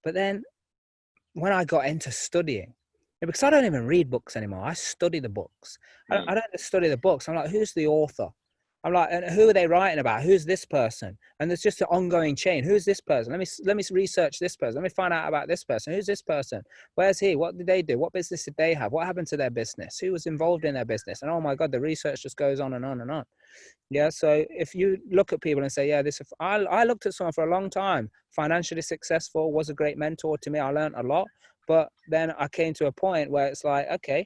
But then when I got into studying, because I don't even read books anymore, I study the books. I don't just study the books. I'm like, who's the author? I'm like, and who are they writing about? Who's this person? And there's just an ongoing chain. Who's this person? Let me research this person. Let me find out about this person. Who's this person? Where's he? What did they do? What business did they have? What happened to their business? Who was involved in their business? And oh my God, the research just goes on and on and on. Yeah. So if you look at people and say, yeah, I looked at someone for a long time, financially successful, was a great mentor to me. I learned a lot. But then I came to a point where it's like, okay,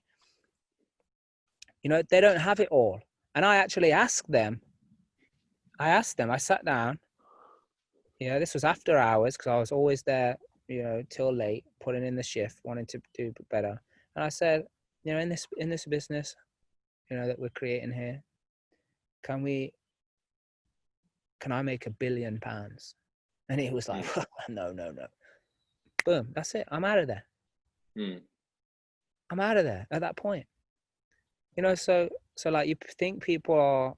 they don't have it all. And I actually asked them, I sat down, this was after hours because I was always there, till late, putting in the shift, wanting to do better. And I said, in this business, that we're creating here, can I make £1 billion? And he was like, no. Boom, that's it. I'm out of there. I'm out of there at that point. So like you think people are,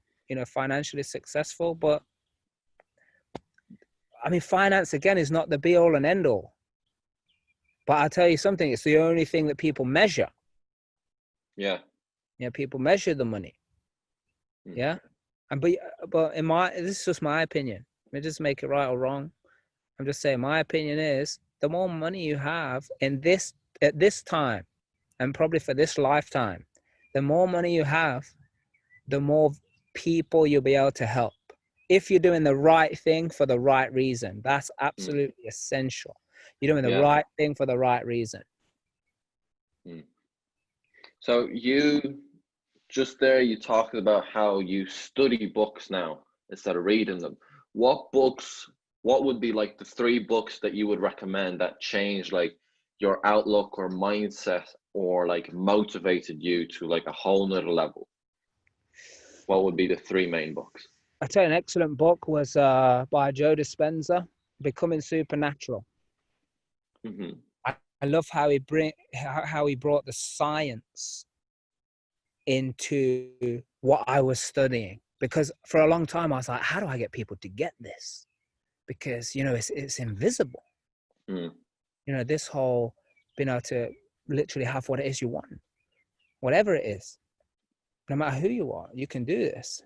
financially successful, but I mean, finance again is not the be all and end all. But I'll tell you something, it's the only thing that people measure. Yeah. People measure the money. Yeah. And but this is just my opinion. Let me just make it right or wrong. I'm just saying my opinion is the more money you have at this time, and probably for this lifetime, the more money you have, the more people you'll be able to help. If you're doing the right thing for the right reason, that's absolutely essential. You're doing the right thing for the right reason. So you talked about how you study books now instead of reading them. What would be like the 3 books that you would recommend that changed like your outlook or mindset or like motivated you to like a whole nother level? What would be the 3 main books? I'd say an excellent book was by Joe Dispenza, Becoming Supernatural. I love how he brought the science into what I was studying, because for a long time I was like, how do I get people to get this? Because it's invisible. This whole being able to literally have what it is you want, whatever it is, no matter who you are, you can do this,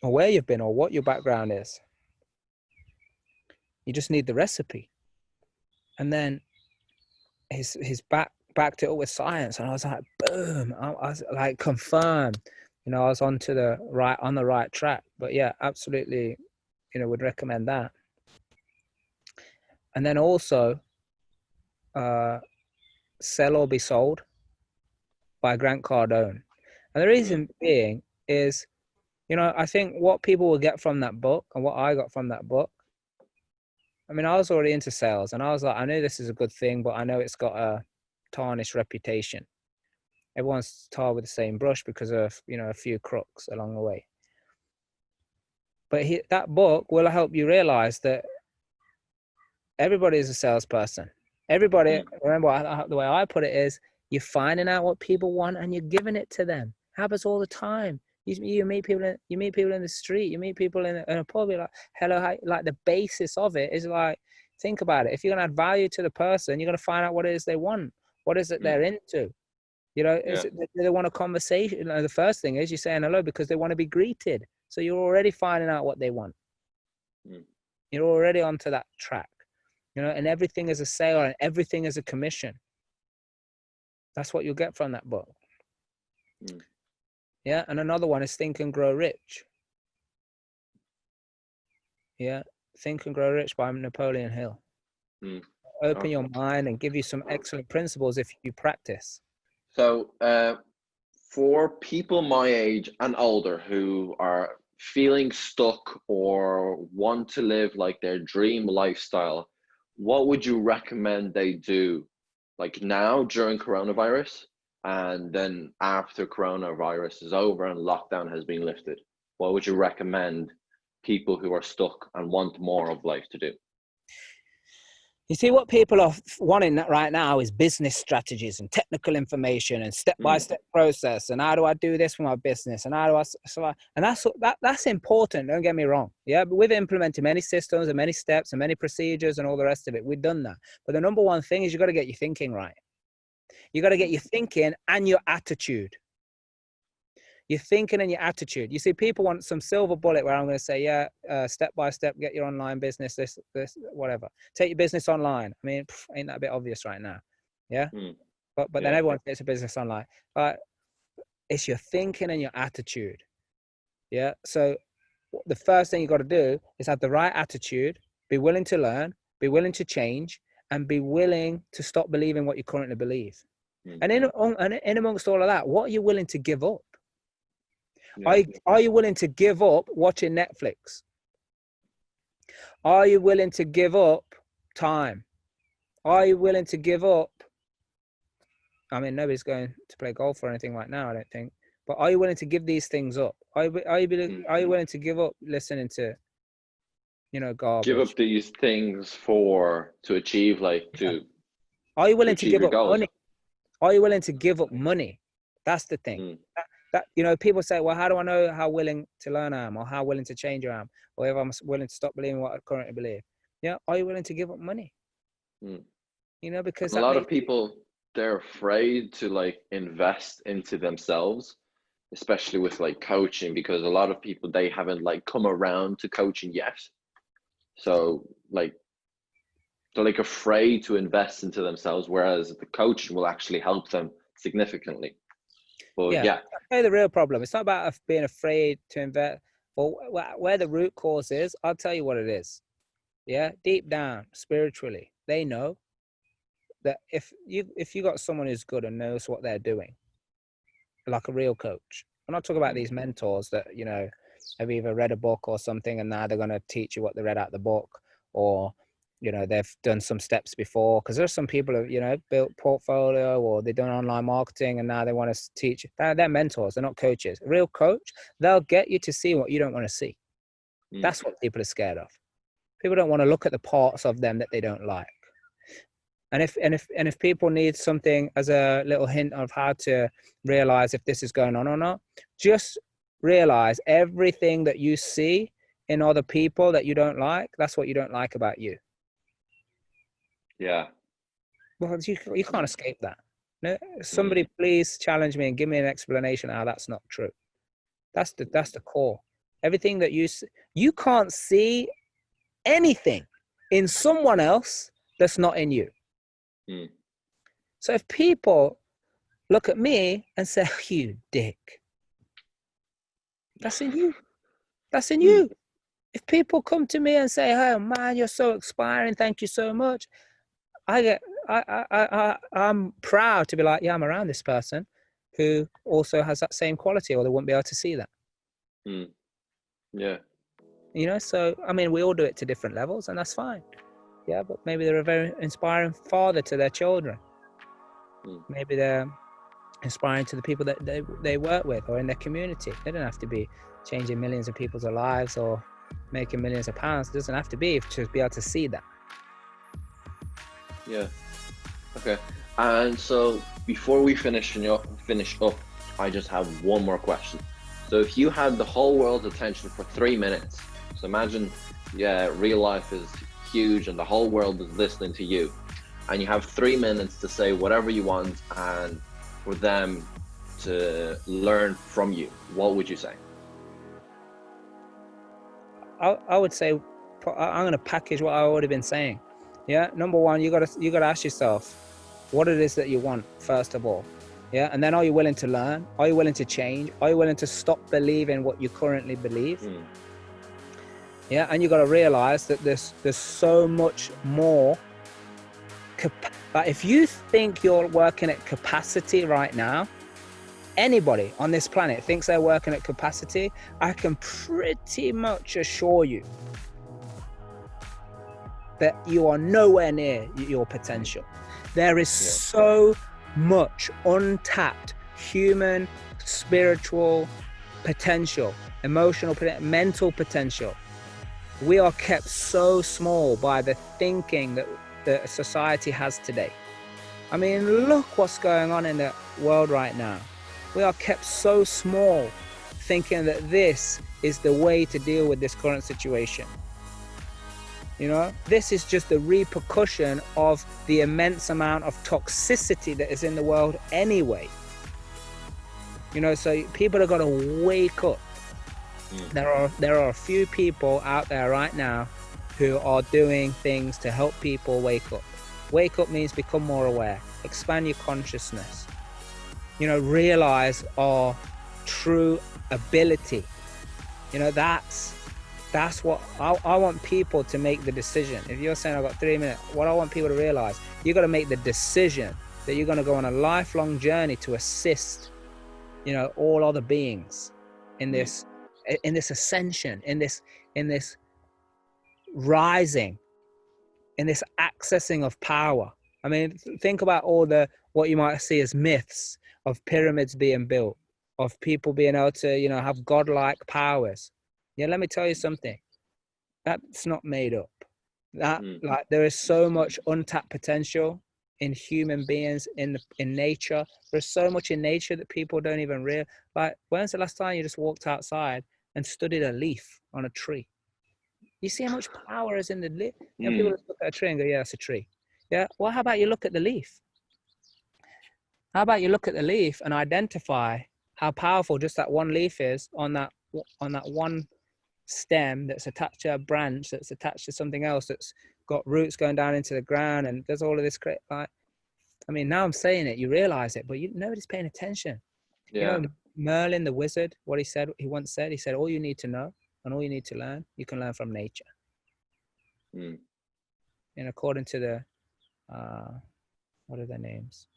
or where you've been, or what your background is. You just need the recipe. And then his backed it up with science, and I was like, boom! I was like, confirmed. I was on the right track. But yeah, absolutely, would recommend that. And then also, Sell or Be Sold by Grant Cardone. And the reason being is, I think what people will get from that book and what I got from that book, I mean, I was already into sales, and I was like, I know this is a good thing, but I know it's got a tarnished reputation. Everyone's tarred with the same brush because of, a few crooks along the way. But that book will help you realize that everybody is a salesperson. Everybody, remember the way I put it is, you're finding out what people want and you're giving it to them. Happens all the time. You meet people in the street, you meet people in a pub, you're like, hello, hi. Like the basis of it is like, think about it. If you're going to add value to the person, you're going to find out what it is they want. What is it they're into? They want a conversation. The first thing is you're saying hello because they want to be greeted. So you're already finding out what they want. You're already onto that track, and everything is a sale and everything is a commission. That's what you'll get from that book. Yeah. And another one is Think and Grow Rich. Yeah. Think and Grow Rich by Napoleon Hill. Open your mind and give you some excellent principles if you practice. So for people my age and older who are feeling stuck or want to live like their dream lifestyle, what would you recommend they do, like now during coronavirus, and then after coronavirus is over and lockdown has been lifted? What would you recommend people who are stuck and want more of life to do? You see, what people are wanting right now is business strategies and technical information and step-by-step process. And how do I do this for my business? And how do that's important. Don't get me wrong. Yeah, but we've implemented many systems and many steps and many procedures and all the rest of it. We've done that. But the number one thing is you got to get your thinking right. You got to get your thinking and your attitude. Your thinking and your attitude. You see, people want some silver bullet where I'm going to say, step by step, get your online business, this, whatever. Take your business online. I mean, ain't that a bit obvious right now? Yeah. But then everyone gets a business online. But it's your thinking and your attitude. Yeah. So the first thing you got to do is have the right attitude, be willing to learn, be willing to change, and be willing to stop believing what you currently believe. And in amongst all of that, what are you willing to give up? Are you willing to give up watching Netflix? Are you willing to give up time? Are you willing to give up? I mean, nobody's going to play golf or anything right now, I don't think. But are you willing to give these things up? Are you willing to give up listening to, garbage? Give up these things to achieve, Are you willing to give your up goals? money? Are you willing to give up money? That's the thing. That people say, well, how do I know how willing to learn I am, or how willing to change I am, or if I'm willing to stop believing what I currently believe? Yeah, are you willing to give up money? Because a lot of people, they're afraid to invest into themselves, especially with coaching, because a lot of people, they haven't come around to coaching yet. So they're afraid to invest into themselves, whereas the coaching will actually help them significantly. But yeah. I'll the real problem. It's not about being afraid to invest, or where the root cause is. I'll tell you what it is. Yeah, deep down, spiritually, they know that if you got someone who's good and knows what they're doing, like a real coach. I'm not talking about these mentors that have either read a book or something, and now they're going to teach you what they read out the book, or they've done some steps before, because there's some people who built portfolio, or they've done online marketing, and now they want to teach. They're mentors, they're not coaches. A real coach, they'll get you to see what you don't want to see. That's what people are scared of. People don't want to look at the parts of them that they don't like. And if people need something as a little hint of how to realize if this is going on or not, just realize everything that you see in other people that you don't like, that's what you don't like about you. Yeah. Well, you can't escape that. No, somebody please challenge me and give me an explanation how that's not true. That's the core. Everything that you can't see anything in someone else that's not in you. So if people look at me and say, oh, you dick, that's in you. That's in you. If people come to me and say, oh man, you're so inspiring, thank you so much, I'm proud to be like, yeah, I'm around this person who also has that same quality, or they wouldn't be able to see that. Yeah. So I mean, we all do it to different levels, and that's fine. Yeah, but maybe they're a very inspiring father to their children. Maybe they're inspiring to the people that they work with or in their community. They don't have to be changing millions of people's lives or making millions of pounds. It doesn't have to be to be able to see that. Yeah. Okay. And so before we finish up, I just have one more question. So if you had the whole world's attention for 3 minutes, so imagine, real life is huge and the whole world is listening to you, and you have 3 minutes to say whatever you want and for them to learn from you, what would you say? I would say, I'm going to package what I've already been saying. Yeah. Number one, you got to ask yourself what it is that you want, first of all. Yeah. And then, are you willing to learn? Are you willing to change? Are you willing to stop believing what you currently believe? Yeah. And you got to realize that there's so much more. But if you think you're working at capacity right now, anybody on this planet thinks they're working at capacity, I can pretty much assure you that you are nowhere near your potential. There is so much untapped human, spiritual potential, emotional, mental potential. We are kept so small by the thinking that the society has today. I mean, look what's going on in the world right now. We are kept so small, thinking that this is the way to deal with this current situation. This is just the repercussion of the immense amount of toxicity that is in the world anyway. So people have got to wake up. There are a few people out there right now who are doing things to help people wake up. Wake up means become more aware, expand your consciousness, realize our true ability. That's what I want people to make the decision. If you're saying I've got 3 minutes, what I want people to realize, you got to make the decision that you're going to go on a lifelong journey to assist, all other beings in this ascension, in this rising in this accessing of power. I mean, think about all what you might see as myths of pyramids being built, of people being able to, you know, have godlike powers. Yeah, let me tell you something. That's not made up. Like, there is so much untapped potential in human beings, in nature. There's so much in nature that people don't even realize. Like, when's the last time you just walked outside and studied a leaf on a tree? You see how much power is in the leaf. You know, people just look at a tree and go, yeah, that's a tree. Yeah, well, how about you look at the leaf? How about you look at the leaf and identify how powerful just that one leaf is on that one stem that's attached to a branch, that's attached to something else, that's got roots going down into the ground, and there's all of this great, like, I mean, now I'm saying it, you realize it, but nobody's paying attention. Yeah. You know, Merlin the wizard, what he once said, he said, all you need to know and all you need to learn, you can learn from nature. And according to the what are their names?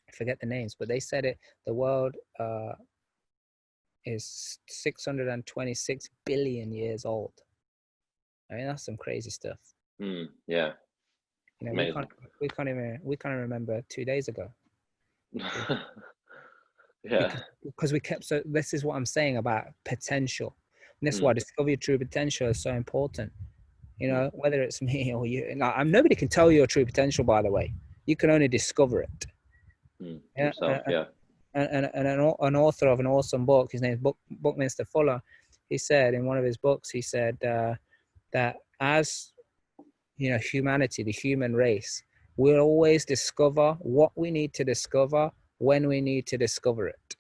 I forget the names, but they said it, the world is 626 billion years old. I mean, that's some crazy stuff. Yeah. You know, we can't even remember 2 days ago. Yeah. Because we kept, so this is what I'm saying about potential. And this is why discover your true potential is so important. You know, whether it's me or you, like, nobody can tell you your true potential, by the way. You can only discover it. Yourself, yeah. And an author of an awesome book, his name is Buckminster Fuller, he said in one of his books, he said that as, you know, humanity, the human race, we'll always discover what we need to discover when we need to discover it.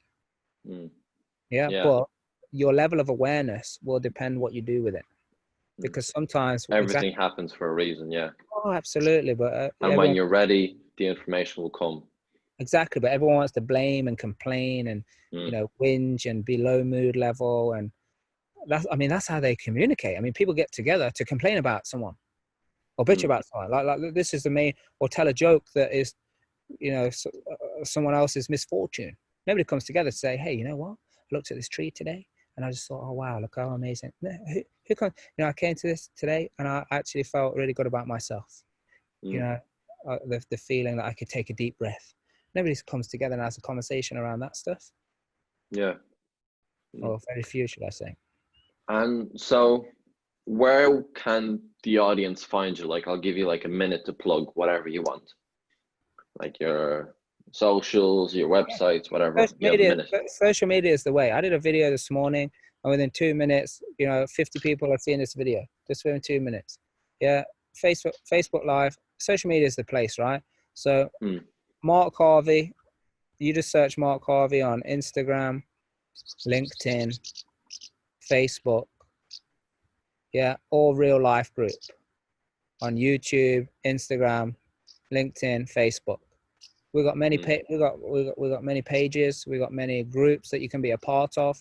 Yeah, but your level of awareness will depend what you do with it, because sometimes everything happens for a reason. Yeah. Oh, absolutely. But and when you're ready, the information will come. Exactly, but everyone wants to blame and complain and you know, whinge and be low mood level, and that's how they communicate. I mean, people get together to complain about someone or bitch about someone. Like this is the main, or tell a joke that is, you know, someone else's misfortune. Nobody comes together to say, hey, you know what? I looked at this tree today and I just thought, oh wow, look how amazing. Who comes? You know, I came to this today and I actually felt really good about myself. You know, the feeling that I could take a deep breath. Nobody comes together and has a conversation around that stuff. Yeah. Or very few, should I say. And so where can the audience find you? Like, I'll give you like a minute to plug whatever you want. Like your socials, your websites, whatever. Social media is the way. I did a video this morning and within 2 minutes, you know, 50 people have seen this video just within 2 minutes. Yeah. Facebook Live, social media is the place, right? So Mark Harvey, you just search Mark Harvey on Instagram, LinkedIn, Facebook, yeah, or Real Life Group on YouTube, Instagram, LinkedIn, Facebook. We got many we got many pages, we got many groups that you can be a part of,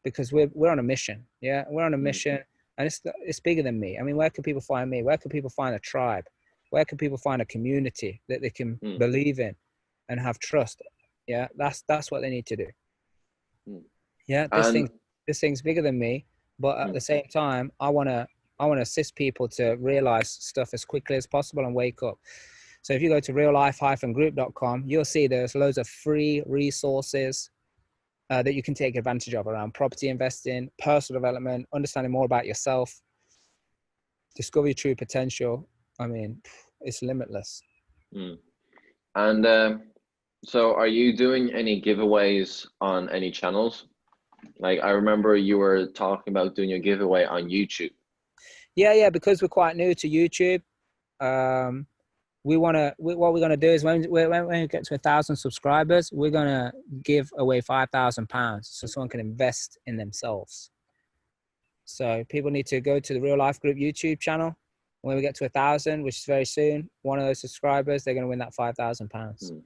because we're on a mission. Yeah, we're on a mission, and it's bigger than me. I mean, where can people find me? Where can people find a tribe? Where can people find a community that they can believe in and have trust? Yeah, that's what they need to do. Yeah, this thing's bigger than me, but at the same time, I wanna assist people to realize stuff as quickly as possible and wake up. So if you go to reallife-group.com, you'll see there's loads of free resources that you can take advantage of around property investing, personal development, understanding more about yourself, discover your true potential. I mean, it's limitless. And so are you doing any giveaways on any channels? Like, I remember you were talking about doing a giveaway on YouTube. Yeah, because we're quite new to YouTube. What we're gonna do is when we get to 1,000 subscribers, we're gonna give away £5,000 so someone can invest in themselves. So people need to go to the Real Life Group YouTube channel. When we get to 1,000, which is very soon, one of those subscribers, they're gonna win that £5,000.